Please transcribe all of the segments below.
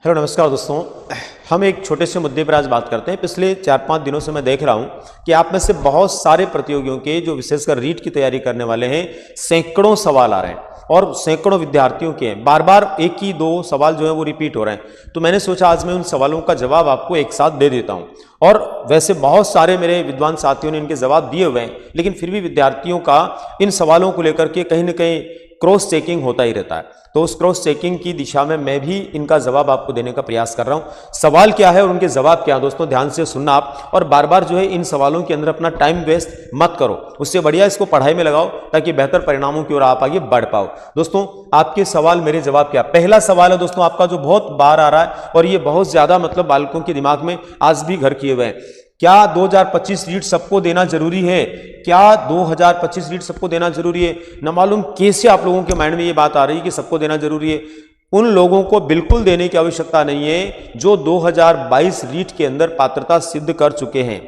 Hello नमस्कार दोस्तों, हम एक छोटे से मुद्दे पर आज बात करते हैं। पिछले 4-5 दिनों से मैं देख रहा हूं कि आप में से बहुत सारे प्रतियोगियों के जो विशेषकर रीट की तैयारी करने वाले हैं, सैकड़ों सवाल आ रहे हैं और सैकड़ों विद्यार्थियों के हैं। बार बार एक ही दो सवाल जो है वो रिपीट हो रहे हैं। तो मैंने सोचा आज मैं उन सवालों का जवाब आपको एक साथ दे देता हूं। और वैसे बहुत सारे मेरे विद्वान साथियों ने इनके जवाब दिए हुए हैं, लेकिन फिर भी विद्यार्थियों का इन सवालों को लेकर के कहीं ना कहीं क्रॉस चेकिंग होता ही रहता है। तो उस क्रॉस चेकिंग की दिशा में मैं भी इनका जवाब आपको देने का प्रयास कर रहा हूं। सवाल क्या है और उनके जवाब क्या है, दोस्तों ध्यान से सुनना आप, और बार बार जो है इन सवालों के अंदर अपना टाइम वेस्ट मत करो। उससे बढ़िया इसको पढ़ाई में लगाओ ताकि बेहतर परिणामों की ओर आप आगे बढ़ पाओ। दोस्तों आपके सवाल मेरे जवाब क्या। पहला सवाल है दोस्तों आपका जो बहुत बार आ रहा है और ये बहुत ज्यादा मतलब बालकों के दिमाग में आज भी घर किए हुए हैं। क्या 2025 रीट सबको देना जरूरी है? क्या 2025 रीट सबको देना जरूरी है? न मालूम कैसे आप लोगों के माइंड में ये बात आ रही है कि सबको देना जरूरी है। उन लोगों को बिल्कुल देने की आवश्यकता नहीं है जो 2022 रीट के अंदर पात्रता सिद्ध कर चुके हैं।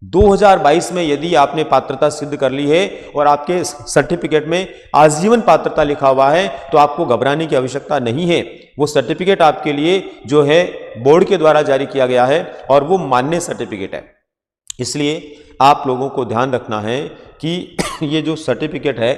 2022 में यदि आपने पात्रता सिद्ध कर ली है और आपके सर्टिफिकेट में आजीवन पात्रता लिखा हुआ है तो आपको घबराने की आवश्यकता नहीं है। वो सर्टिफिकेट आपके लिए जो है बोर्ड के द्वारा जारी किया गया है और वो मान्य सर्टिफिकेट है। इसलिए आप लोगों को ध्यान रखना है कि ये जो सर्टिफिकेट है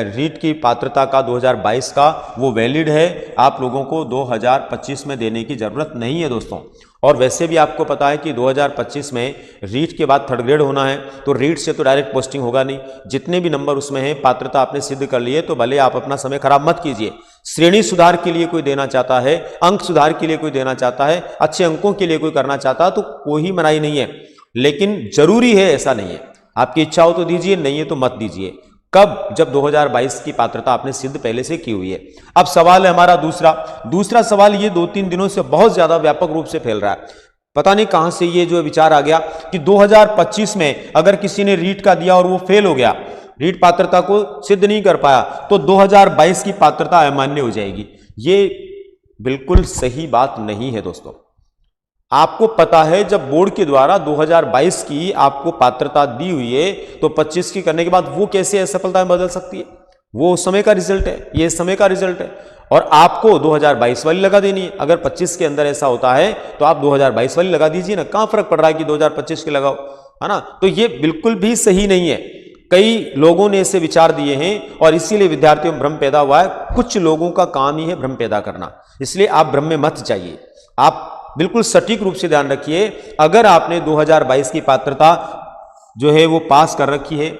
रीट की पात्रता का 2022 का, वो वैलिड है। आप लोगों को 2025 में देने की जरूरत नहीं है दोस्तों। और वैसे भी आपको पता है कि 2025 में रीट के बाद थर्ड ग्रेड होना है, तो रीट से तो डायरेक्ट पोस्टिंग होगा नहीं। जितने भी नंबर उसमें हैं, पात्रता आपने सिद्ध कर ली है तो भले आप अपना समय खराब मत कीजिए। श्रेणी सुधार के लिए कोई देना चाहता है, अंक सुधार के लिए कोई देना चाहता है, अच्छे अंकों के लिए कोई करना चाहता है तो कोई मनाही नहीं है, लेकिन जरूरी है ऐसा नहीं है। आपकी इच्छा हो तो दीजिए, नहीं है तो मत दीजिए। कब? जब 2022 की पात्रता आपने सिद्ध पहले से की हुई है। अब सवाल है हमारा दूसरा सवाल, ये 2-3 दिनों से बहुत ज्यादा व्यापक रूप से फैल रहा है। पता नहीं कहां से ये जो विचार आ गया कि 2025 में अगर किसी ने रीट का दिया और वो फेल हो गया, रीट पात्रता को सिद्ध नहीं कर पाया, तो 2022 की पात्रता अमान्य हो जाएगी। ये बिल्कुल सही बात नहीं है दोस्तों। आपको पता है जब बोर्ड के द्वारा 2022 की आपको पात्रता दी हुई है तो 25 की करने के बाद वो कैसे असफलता में बदल सकती है? वो उस समय का रिजल्ट है, ये इस समय का रिजल्ट है और आपको 2022 वाली लगा देनी है। अगर 25 के अंदर ऐसा होता है तो आप 2022 वाली लगा दीजिए ना, कहां फर्क पड़ रहा है कि 2025 की लगाओ, है ना। तो ये बिल्कुल भी सही नहीं है। कई लोगों ने ऐसे विचार दिए हैं और इसीलिए विद्यार्थियों में भ्रम पैदा हुआ है। कुछ लोगों का काम ही है भ्रम पैदा करना, इसलिए आप भ्रम में मत जाइए। आप बिल्कुल सटीक रूप से ध्यान रखिए, अगर आपने 2022 की पात्रता जो है वो पास कर रखी है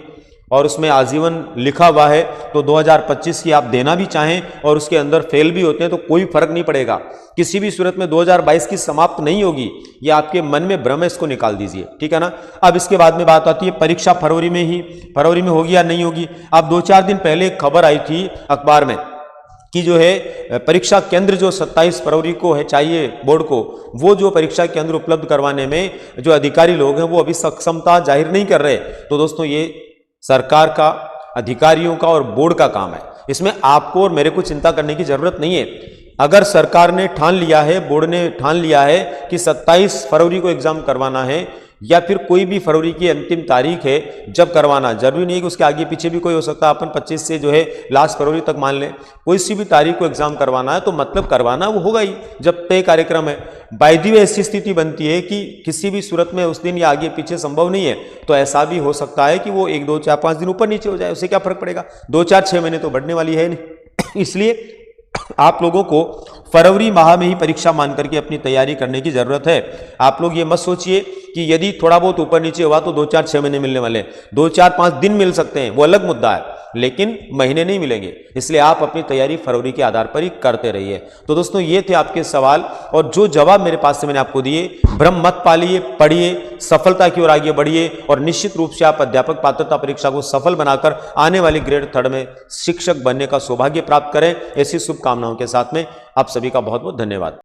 और उसमें आजीवन लिखा हुआ है तो 2025 की आप देना भी चाहें और उसके अंदर फेल भी होते हैं तो कोई फर्क नहीं पड़ेगा। किसी भी सूरत में 2022 की समाप्त नहीं होगी। ये आपके मन में भ्रम है, इसको निकाल दीजिए, ठीक है ना। अब इसके बाद में बात आती है परीक्षा फरवरी में होगी या नहीं होगी। अब 2-4 दिन पहले एक खबर आई थी अखबार में कि जो है परीक्षा केंद्र जो 27 फरवरी को है चाहिए बोर्ड को, वो जो परीक्षा केंद्र उपलब्ध करवाने में जो अधिकारी लोग हैं वो अभी सक्षमता जाहिर नहीं कर रहे। तो दोस्तों ये सरकार का, अधिकारियों का और बोर्ड का काम है। इसमें आपको और मेरे को चिंता करने की जरूरत नहीं है। अगर सरकार ने ठान लिया है, बोर्ड ने ठान लिया है कि 27 फरवरी को एग्जाम करवाना है या फिर कोई भी फरवरी की अंतिम तारीख है जब करवाना, जरूरी नहीं है कि उसके आगे पीछे भी कोई हो सकता है। अपन 25 से जो है लास्ट फरवरी तक मान लें, कोई सी भी तारीख को एग्जाम करवाना है तो मतलब करवाना वो होगा ही जब तय कार्यक्रम है। बाय द वे ऐसी स्थिति बनती है कि किसी भी सूरत में उस दिन या आगे पीछे संभव नहीं है, तो ऐसा भी हो सकता है कि वो 1, 2, 4, 5 दिन ऊपर नीचे हो जाए, उससे क्या फर्क पड़ेगा। 2, 4, 6 महीने तो बढ़ने वाली है नहीं। इसलिए आप लोगों को फरवरी माह में ही परीक्षा मान करके अपनी तैयारी करने की जरूरत है। आप लोग ये मत सोचिए कि यदि थोड़ा बहुत ऊपर नीचे हुआ तो 2, 4, 6 महीने मिलने वाले हैं। 2, 4, 5 दिन मिल सकते हैं, वो अलग मुद्दा है, लेकिन महीने नहीं मिलेंगे। इसलिए आप अपनी तैयारी फरवरी के आधार पर ही करते रहिए। तो दोस्तों ये थे आपके सवाल और जो जवाब मेरे पास से मैंने आपको दिए। भ्रम मत पालिए, पढ़िए, सफलता की ओर आगे बढ़िए और निश्चित रूप से आप अध्यापक पात्रता परीक्षा को सफल बनाकर आने वाली ग्रेड 3 में शिक्षक बनने का सौभाग्य प्राप्त करें। ऐसी शुभकामनाओं के साथ में आप सभी का बहुत बहुत धन्यवाद।